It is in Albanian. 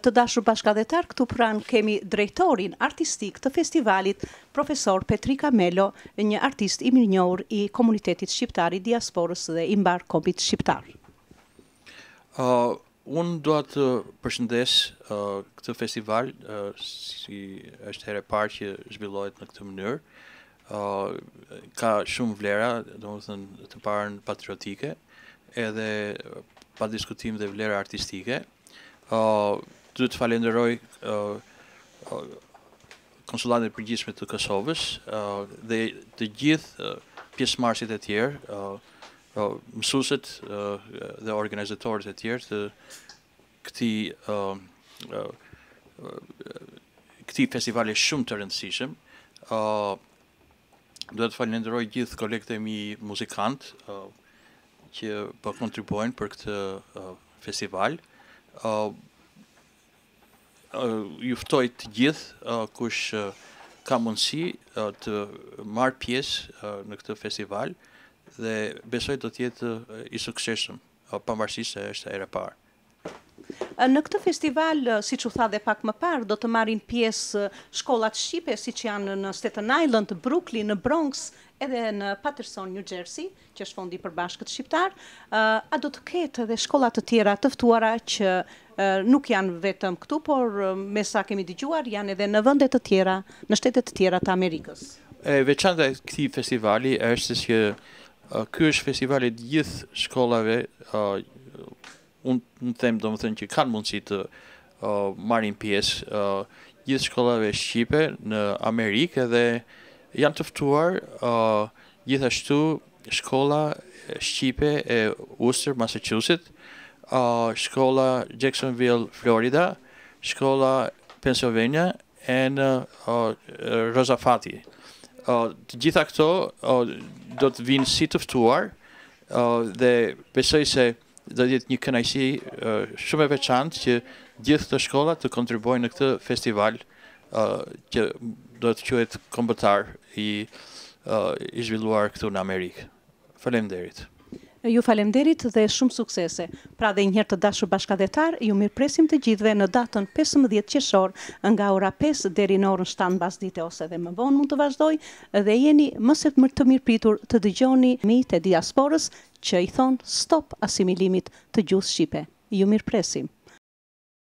Të dashur bashkëdhetar, këtu pranë kemi drejtorin artistik të festivalit, profesor Petrika Melo, një artist i mirënjohur i komunitetit shqiptar i diasporës dhe i mbar kombit shqiptar. Unë dua të përshëndes këtë festival, si është herë e parë që zhvillohet në këtë mënyrë. Ka shumë vlera, domethënë të parën patriotike, edhe pa diskutim dhe vlera artistike. Duhet të falenderoj Konsulatin e Përgjithshme të Kosovës dhe të gjithë pjesëmarrësit e tjerë, mësuesit dhe organizatorët e tjerë të këtij festivali shumë të rëndësishëm. Duhet të falenderoj gjithë kolegët e mi muzikantë që po kontribuojnë për këtë festival. Ju ftoj të gjithë kush ka mundësi të marrë pjesë në këtë festival dhe besoj do të jetë i suksesshëm, pavarësisht se është era e parë. Në këtë festival, siç u tha dhe pak më parë, do të marrin pjesë shkollat shqipe, siç janë në Staten Island, Brooklyn, në Bronx, edhe në Paterson, New Jersey, që është fondi i përbashkët shqiptar. A do të ketë edhe shkolla të tjera të ftuara që nuk janë vetëm këtu, por me sa kemi dëgjuar, janë edhe në vende të tjera, në shtete të tjera të Amerikës. E veçanta e këtij festivali është se ky është festivali i gjithë shkollave. Unë them domethënë që kanë mundësi të marrin pjesë gjithë shkollave shqipe në Amerikë dhe janë të ftuar gjithashtu shkolla shqipe e Worcester, Massachusetts, shkolla Jacksonville, Florida, shkolla Pennsylvania e Rosafati. Të gjitha këto do të vinë si të ftuar dhe besoj se do të jetë një kënaqësi shumë e veçantë që gjithë këto shkolla të kontribuojnë në këtë festival që do të quhet kombëtar i zhvilluar këtu në Amerikë. Faleminderit. Ju faleminderit dhe shumë suksese. Pra dhe një herë të dashur bashkëdhetar, ju mirëpresim të gjithëve në datën 15 qershor nga ora 5 deri në orën 7 mbasdite ose edhe më vonë mund të vazhdoj dhe jeni më së të mirëpritur të dëgjoni miqtë e diasporës që i thon stop asimilimit të gjuhës shqipe. Ju mirëpresim.